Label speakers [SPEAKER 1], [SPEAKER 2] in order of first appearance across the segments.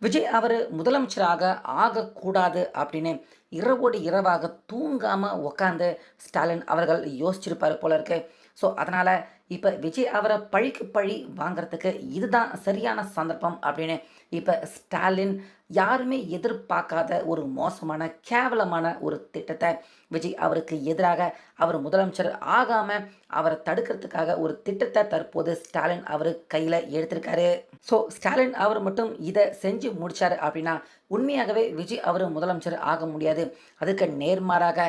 [SPEAKER 1] விஜய் அவர் முதலமைச்சராக ஆகக்கூடாது அப்படின்னு இரவோடு இரவாக தூங்காம உட்காந்து ஸ்டாலின் அவர்கள் யோசிச்சிருப்பாரு போல இருக்கு. ஸோ அதனால இப்போ விஜய் அவரை பழிக்கு பழி வாங்குறதுக்கு இதுதான் சரியான சந்தர்ப்பம் அப்படின்னு இப்போ ஸ்டாலின் யாருமே எதிர்பார்க்காத ஒரு மோசமான கேவலமான ஒரு திட்டத்தை விஜய் அவருக்கு எதிராக அவர் முதலமைச்சர் ஆகாம அவரை தடுக்கிறதுக்காக ஒரு திட்டத்தை தற்போது ஸ்டாலின் அவர் கையில் எடுத்திருக்காரு. ஸோ ஸ்டாலின் அவர் மட்டும் இதை செஞ்சு முடிச்சாரு அப்படின்னா உண்மையாகவே விஜய் அவர் முதலமைச்சர் ஆக முடியாது. அதுக்கு நேர்மாறாக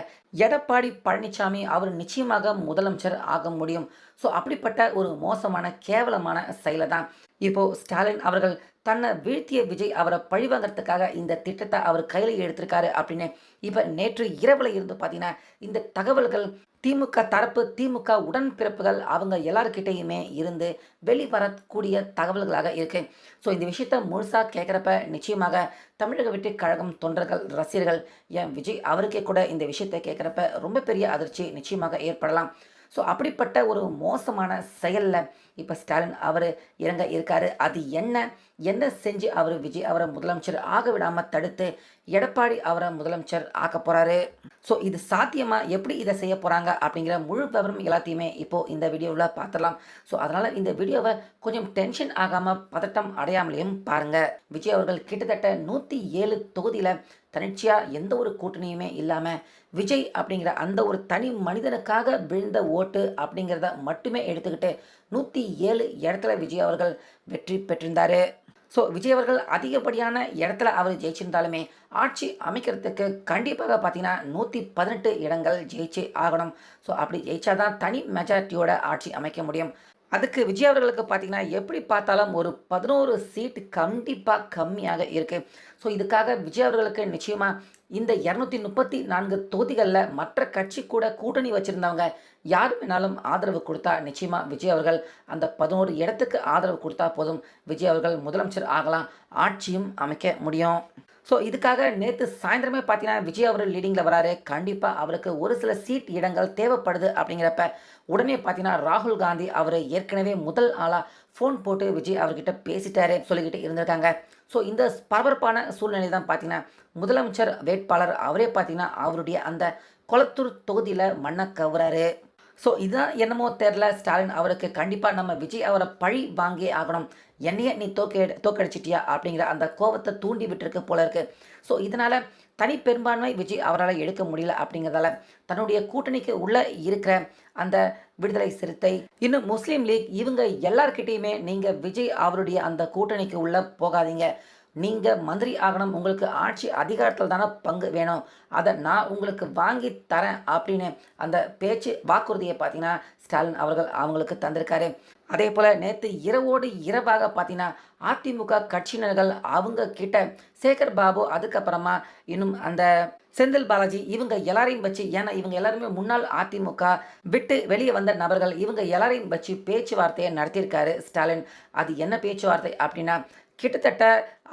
[SPEAKER 1] எடப்பாடி பழனிசாமி அவர் நிச்சயமாக முதலமைச்சர் ஆக முடியும். ஸோ அப்படிப்பட்ட ஒரு மோசமான கேவலமான செயலை தான் இப்போ ஸ்டாலின் அவர்கள் தன்னை வீழ்த்திய விஜய் அவரை பழிவாங்கிறதுக்காக இந்த திட்டத்தை அவர் கையில் எடுத்திருக்காரு அப்படின்னு இப்போ நேற்று இரவில் இருந்து பார்த்தீங்கன்னா இந்த தகவல்கள் திமுக தரப்பு திமுக உடன்பிறப்புகள் அவங்க எல்லாருக்கிட்டையுமே இருந்து வெளிவரக்கூடிய தகவல்களாக இருக்கு. ஸோ இந்த விஷயத்த முழுசாக கேட்குறப்ப நிச்சயமாக தமிழக வெற்றி கழகம் தொண்டர்கள் ரசிகர்கள் ஏன் விஜய் அவருக்கே கூட இந்த விஷயத்தை கேட்குறப்ப ரொம்ப பெரிய அதிர்ச்சி நிச்சயமாக ஏற்படலாம். ஸோ அப்படிப்பட்ட ஒரு மோசமான செயலில் இப்போ ஸ்டாலின் அவர் இறங்க இருக்காரு. அது என்ன என்ன செஞ்சு அவர் விஜய் அவரை முதலமைச்சர் ஆக விடாமல் தடுத்து எடப்பாடி அவரை முதலமைச்சர் ஆக்க போகிறாரு. ஸோ இது சாத்தியமாக எப்படி இதை செய்ய போகிறாங்க அப்படிங்கிற முழு விவரம் எல்லாத்தையுமே இப்போது இந்த வீடியோவில் பார்த்துடலாம். ஸோ அதனால் இந்த வீடியோவை கொஞ்சம் டென்ஷன் ஆகாமல் பதட்டம் அடையாமலேயும் பாருங்கள். விஜய் அவர்கள் கிட்டத்தட்ட 107 தொகுதியில் தனிச்சையாக எந்த ஒரு கூட்டணியுமே இல்லாமல் விஜய் அப்படிங்கிற அந்த ஒரு தனி மனிதனுக்காக விழுந்த ஓட்டு அப்படிங்கிறத மட்டுமே எடுத்துக்கிட்டு 107 இடத்துல விஜய் அவர்கள் வெற்றி பெற்றிருந்தார். ஸோ விஜய் அவர்கள் அதிகப்படியான இடத்துல அவர் ஜெயிச்சிருந்தாலுமே ஆட்சி அமைக்கிறதுக்கு கண்டிப்பாக பார்த்தீங்கன்னா 118 இடங்கள் ஜெயிச்சு ஆகணும். ஸோ அப்படி ஜெயிச்சாதான் தனி மெஜாரிட்டியோட ஆட்சி அமைக்க முடியும். அதுக்கு விஜய் அவர்களுக்கு பார்த்தீங்கன்னா எப்படி பார்த்தாலும் ஒரு 11 சீட் கண்டிப்பாக கம்மியாக இருக்குது. ஸோ இதுக்காக விஜய் அவர்களுக்கு நிச்சயமாக இந்த 234 தொகுதிகளில் மற்ற கட்சி கூட கூட்டணி வச்சுருந்தவங்க யார் வேணாலும் ஆதரவு கொடுத்தா நிச்சயமாக விஜய் அவர்கள் அந்த 11 இடத்துக்கு ஆதரவு கொடுத்தா போதும், விஜய் அவர்கள் முதலமைச்சர் ஆகலாம், ஆட்சியும் அமைக்க முடியும். ஸோ இதுக்காக நேற்று சாயந்தரமே பார்த்தீங்கன்னா விஜய் அவர் லீடிங்கில் வராரு. கண்டிப்பாக அவருக்கு ஒரு சில சீட் இடங்கள் தேவைப்படுது. அப்படிங்கிறப்ப உடனே பார்த்தீங்கன்னா ராகுல் காந்தி அவர் ஏற்கனவே முதல் ஆளாக ஃபோன் போட்டு விஜய் அவர்கிட்ட பேசிட்டாரு சொல்லிக்கிட்டு இருந்திருக்காங்க. ஸோ இந்த பரபரப்பான சூழ்நிலை தான் பார்த்தீங்கன்னா முதலமைச்சர் வேட்பாளர் அவரே பார்த்தீங்கன்னா அவருடைய அந்த கொளத்தூர் தொகுதியில் மண்ணை கவுறாரு. ஸோ இதுதான் என்னமோ தெரில, ஸ்டாலின் அவருக்கு கண்டிப்பாக நம்ம விஜய் அவரை பழி வாங்கியே ஆகணும், என்னையே நீ தோக்கடிச்சிட்டியா அப்படிங்கிற அந்த கோபத்தை தூண்டி விட்டுருக்கு போல இருக்கு. ஸோ இதனால் தனி பெரும்பான்மை விஜய் அவரால் எடுக்க முடியல. அப்படிங்கிறதால தன்னுடைய கூட்டணிக்கு உள்ளே இருக்கிற அந்த விடுதலை சிறுத்தை இன்னும் முஸ்லீம் லீக் இவங்க எல்லார்கிட்டையுமே நீங்கள் விஜய் அவருடைய அந்த கூட்டணிக்கு உள்ளே போகாதீங்க, நீங்கள் மந்திரி ஆகணும், உங்களுக்கு ஆட்சி அதிகாரத்தில் தானே பங்கு வேணும், அதை நான் உங்களுக்கு வாங்கி தரேன் அப்படின்னு அந்த பேச்சு வாக்குறுதியை பார்த்தீங்கன்னா ஸ்டாலின் அவர்கள் அவங்களுக்கு தந்திருக்காரு. அதே போல் நேற்று இரவோடு இரவாக பார்த்தீங்கன்னா அதிமுக கட்சியினர்கள் அவங்க கிட்ட சேகர் பாபு அதுக்கப்புறமா இன்னும் அந்த செந்தில் பாலாஜி இவங்க எல்லாரையும் வச்சு, ஏன்னா இவங்க எல்லாருமே முன்னாள் அதிமுக விட்டு வெளியே வந்த நபர்கள், இவங்க எல்லாரையும் வச்சு பேச்சுவார்த்தையை நடத்தியிருக்காரு ஸ்டாலின். அது என்ன பேச்சுவார்த்தை அப்படின்னா கிட்டத்தட்ட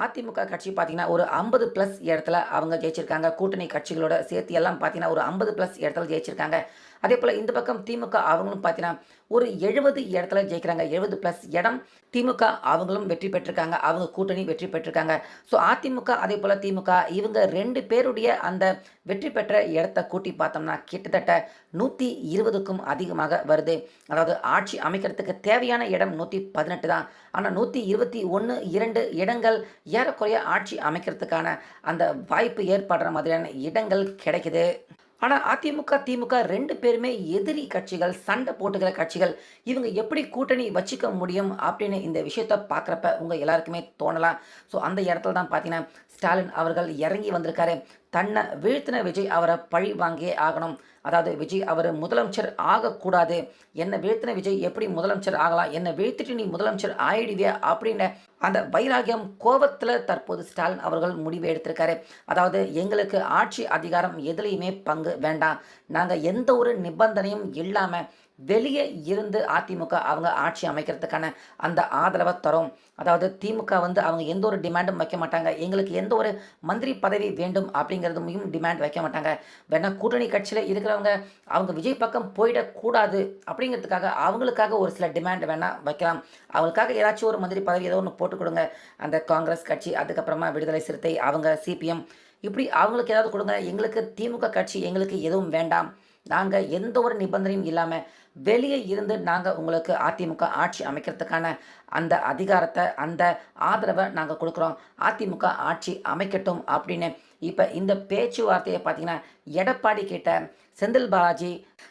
[SPEAKER 1] அதிமுக கட்சி பார்த்தீங்கன்னா ஒரு 50+ இடத்துல அவங்க ஜெயிச்சிருக்காங்க. கூட்டணி கட்சிகளோட சேர்த்து எல்லாம் பார்த்தீங்கன்னா ஒரு 50+ இடத்துல ஜெயிச்சிருக்காங்க. அதே போல் இந்த பக்கம் திமுக அவங்களும் பார்த்தீங்கன்னா ஒரு 70 இடத்துல ஜெயிக்கிறாங்க. 70+ இடம் திமுக அவங்களும் வெற்றி பெற்றிருக்காங்க, அவங்க கூட்டணி வெற்றி பெற்றிருக்காங்க. ஸோ அதிமுக அதே போல் திமுக இவங்க 2 பேருடைய அந்த வெற்றி பெற்ற இடத்த கூட்டி பார்த்தோம்னா கிட்டத்தட்ட 120க்கும் அதிகமாக வருது. அதாவது ஆட்சி அமைக்கிறதுக்கு தேவையான இடம் 118 தான். ஆனால் 121 2 இடங்கள் ஏறக்குறைய ஆட்சி அமைக்கிறதுக்கான அந்த வாய்ப்பு ஏற்படுற மாதிரியான இடங்கள் கிடைக்குது. ஆனால் அதிமுக திமுக 2 பேருமே எதிரி கட்சிகள், சண்டை போட்டுக்கிற கட்சிகள், இவங்க எப்படி கூட்டணி வச்சுக்க முடியும் அப்படின்னு இந்த விஷயத்த பார்க்குறப்ப உங்கள் எல்லாருக்குமே தோணலாம். ஸோ அந்த இடத்துல தான் பார்த்தீங்கன்னா ஸ்டாலின் அவர்கள் இறங்கி வந்திருக்காரு. தன்னை வீழ்த்தின விஜய் அவரை பழி வாங்கியே ஆகணும், அதாவது விஜய் அவர் முதலமைச்சர் ஆகக்கூடாது, என்னை வீழ்த்தின விஜய் எப்படி முதலமைச்சர் ஆகலாம், என்னை வீழ்த்திட்டு நீ முதலமைச்சர் ஆயிடுவியா அப்படின்னு அந்த வைராகியம் கோபத்தில் தற்போது ஸ்டாலின் அவர்கள் முடிவு எடுத்திருக்காரு. அதாவது எங்களுக்கு ஆட்சி அதிகாரம் எதுலேயுமே பங்கு வேண்டாம், நாங்கள் எந்த ஒரு நிபந்தனையும் இல்லாமல் வெளியே இருந்து அதிமுக அவங்க ஆட்சி அமைக்கிறதுக்கான அந்த ஆதரவை தரும். அதாவது திமுக வந்து அவங்க எந்த ஒரு டிமாண்டும் வைக்க மாட்டாங்க. எங்களுக்கு எந்த ஒரு மந்திரி பதவி வேண்டும் அப்படிங்கிறதுமையும் டிமாண்ட் வைக்க மாட்டாங்க. வேணா கூட்டணி கட்சியில இருக்கிறவங்க அவங்க விஜய் பக்கம் போயிடக்கூடாது அப்படிங்கிறதுக்காக அவங்களுக்காக ஒரு சில டிமாண்ட் வேணா வைக்கலாம். அவங்களுக்காக ஏதாச்சும் ஒரு மந்திரி பதவி ஏதோ ஒன்று போட்டு கொடுங்க. அந்த காங்கிரஸ் கட்சி, அதுக்கப்புறமா விடுதலை சிறுத்தை, அவங்க சிபிஎம், இப்படி அவங்களுக்கு ஏதாவது கொடுங்க. எங்களுக்கு திமுக கட்சி எங்களுக்கு எதுவும் வேண்டாம். நாங்கள் எந்த ஒரு நிபந்தனையும் இல்லாமல் வெளியே இருந்து நாங்கள் உங்களுக்கு அதிமுக ஆட்சி அமைக்கிறதுக்கான அந்த அதிகாரத்தை, அந்த ஆதரவை நாங்கள் கொடுக்குறோம். அதிமுக ஆட்சி அமைக்கட்டும் அப்படின்னு இப்போ இந்த பேச்சுவார்த்தையை பார்த்தீங்கன்னா எடப்பாடி கிட்ட செந்தில் பாலாஜி,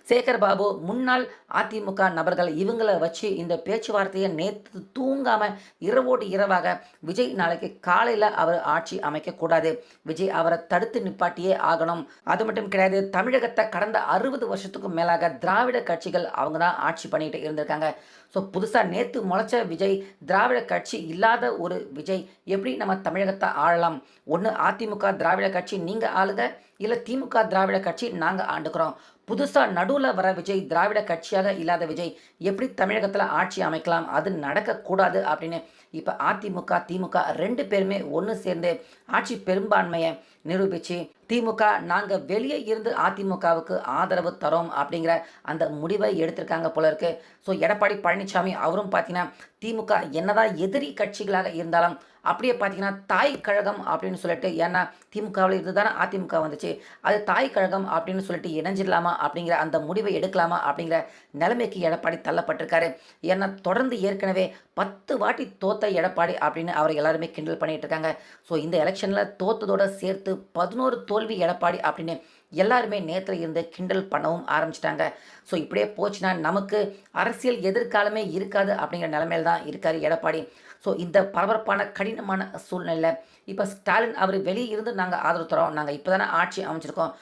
[SPEAKER 1] சேகர் பாபு, முன்னாள் அதிமுக நபர்கள் இவங்கள வச்சு இந்த பேச்சுவார்த்தையை நேற்று தூங்காமல் இரவோடு இரவாக விஜய் நாளைக்கு காலையில் அவர் ஆட்சி அமைக்கக்கூடாது, விஜய் அவரை தடுத்து நிப்பாட்டியே ஆகணும். அது மட்டும் கிடையாது, தமிழகத்தை கடந்த 60 வருஷத்துக்கும் மேலாக திராவிட கட்சிகள் அவங்க தான் ஆட்சி பண்ணிட்டு இருந்திருக்காங்க. ஸோ புதுசாக நேற்று முளைச்ச விஜய், திராவிட கட்சி இல்லாத ஒரு விஜய் எப்படி நம்ம தமிழகத்தை ஆளலாம்? ஒன்று அதிமுக திராவிட கட்சி நீங்கள் ஆளுங்க, இல்லை திமுக திராவிட கட்சி நாங்கள் ஆண்டுக்கிறோம். புதுசாக நடுவில் வர விஜய், திராவிட கட்சியாக இல்லாத விஜய் எப்படி தமிழகத்தில் ஆட்சி அமைக்கலாம்? அது நடக்கக்கூடாது அப்படின்னு இப்போ அதிமுக திமுக 2 பேருமே ஒன்று சேர்ந்து ஆட்சி பெரும்பான்மையை நிரூபித்து திமுக நாங்கள் வெளியே இருந்து அதிமுகவுக்கு ஆதரவு தரோம் அப்படிங்கிற அந்த முடிவை எடுத்திருக்காங்க போல இருக்கு. ஸோ எடப்பாடி பழனிசாமி அவரும் பார்த்தீங்கன்னா திமுக என்னதான் எதிரி கட்சிகளாக இருந்தாலும் அப்படியே பார்த்தீங்கன்னா தாய் கழகம் அப்படின்னு சொல்லிட்டு, ஏன்னா திமுகவில் இருந்து தானே அதிமுக வந்துச்சு, அது தாய் கழகம் அப்படின்னு சொல்லிட்டு இணைஞ்சிடலாமா அப்படிங்கிற அந்த முடிவை எடுக்கலாமா அப்படிங்கிற நிலைமைக்கு எடப்பாடி தள்ளப்பட்டிருக்காரு. ஏன்னா தொடர்ந்து ஏற்கனவே 10 வாட்டி தோத்த எடப்பாடி அப்படின்னு அவரை எல்லாருமே கிண்டல் பண்ணிட்டு இருக்காங்க. ஸோ இந்த எலெக்ஷனில் தோத்ததோடு சேர்த்து 11 தோல்வி எடப்பாடி அப்படின்னு எல்லாருமே நேற்று இருந்து கிண்டல் பண்ணவும் ஆரம்பிச்சிட்டாங்க. ஸோ இப்படியே போச்சுன்னா நமக்கு அரசியல் எதிர்காலமே இருக்காது அப்படிங்கிற நிலைமையில் தான் இருக்கார் எடப்பாடி. ஸோ இந்த பரபரப்பான கடினமான சூழ்நிலையில் இப்போ ஸ்டாலின் அவர் வெளியே இருந்து நாங்கள் ஆதரவு தரோம், நாங்கள் இப்போ தானே ஆட்சி அமைச்சிருக்கோம்,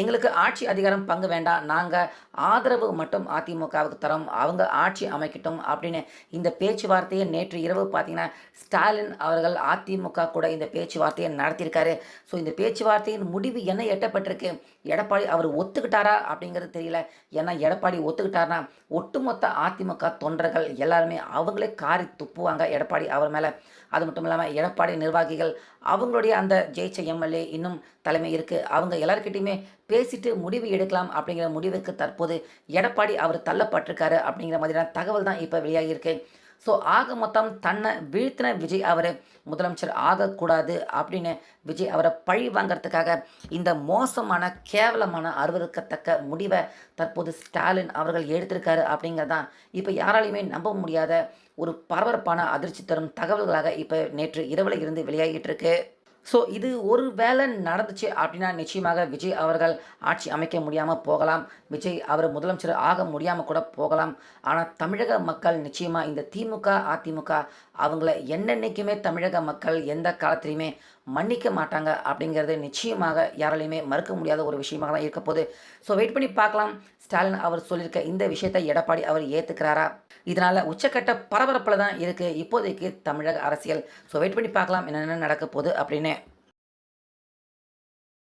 [SPEAKER 1] எங்களுக்கு ஆட்சி அதிகாரம் பங்கு வேண்டாம், நாங்கள் ஆதரவு மட்டும் அதிமுகவுக்கு தரோம், அவங்க ஆட்சி அமைக்கட்டும் அப்படின்னு இந்த பேச்சுவார்த்தையை நேற்று இரவு பார்த்தீங்கன்னா ஸ்டாலின் அவர்கள் அதிமுக கூட இந்த பேச்சுவார்த்தையை நடத்தியிருக்காரு. ஸோ இந்த பேச்சுவார்த்தையின் முடிவு என்ன எட்டப்பட்டிருக்கு? எடப்பாடி அவர் ஒத்துக்கிட்டாரா அப்படிங்கிறது தெரியல. ஏன்னா எடப்பாடி ஒத்துக்கிட்டார்னா ஒட்டுமொத்த அதிமுக தொண்டர்கள் எல்லாருமே அவங்களே காரி துப்புவாங்க எடப்பாடி அவர் மேலே. அது மட்டும் இல்லாமல் எடப்பாடி நிர்வாகிகள் அவங்களுடைய அந்த ஜெயிச்ச எம்எல்ஏ இன்னும் தலைமை இருக்குது, அவங்க எல்லாருக்கிட்டையுமே பேசிட்டு முடிவு எடுக்கலாம் அப்படிங்கிற முடிவுக்கு தற்போது எடப்பாடி அவர் தள்ளப்பட்டிருக்காரு அப்படிங்கிற மாதிரியான தகவல் தான் இப்போ வெளியாகியிருக்கு. ஸோ ஆக மொத்தம் தன்னை வீழ்த்தின விஜய் அவர் முதலமைச்சர் ஆகக்கூடாது அப்படின்னு விஜய் அவரை பழி வாங்கிறதுக்காக இந்த மோசமான கேவலமான அருவருக்கத்தக்க முடிவை தற்போது ஸ்டாலின் அவர்கள் எடுத்திருக்காரு அப்படிங்கிறதான் இப்போ யாராலையுமே நம்ப முடியாத ஒரு பரபரப்பான அதிர்ச்சி தரும் தகவல்களாக இப்போ நேற்று இரவில் இருந்து வெளியாகிட்டு இருக்கு. ஸோ இது ஒரு வேளை நடந்துச்சு அப்படின்னா நிச்சயமாக விஜய் அவர்கள் ஆட்சி அமைக்க முடியாமல் போகலாம், விஜய் அவர் முதலமைச்சர் ஆக முடியாமல் கூட போகலாம். ஆனால் தமிழக மக்கள் நிச்சயமாக இந்த திமுக அதிமுக அவங்கள என்னென்னைக்குமே தமிழக மக்கள் எந்த காலத்திலையுமே மன்னிக்க மாட்டாங்க அப்படிங்கிறது நிச்சயமாக யாராலையுமே மறுக்க முடியாத ஒரு விஷயமாக தான் இருக்க போகுது. ஸோ வெயிட் பண்ணி பார்க்கலாம் ஸ்டாலின் அவர் சொல்லியிருக்க இந்த விஷயத்தை எடப்பாடி அவர் ஏற்றுக்கிறாரா? இதனால் உச்சக்கட்ட பரபரப்பில் தான் இருக்குது இப்போதைக்கு தமிழக அரசியல். ஸோ வெயிட் பண்ணி பார்க்கலாம் என்னென்ன நடக்க போகுது அப்படின்னு.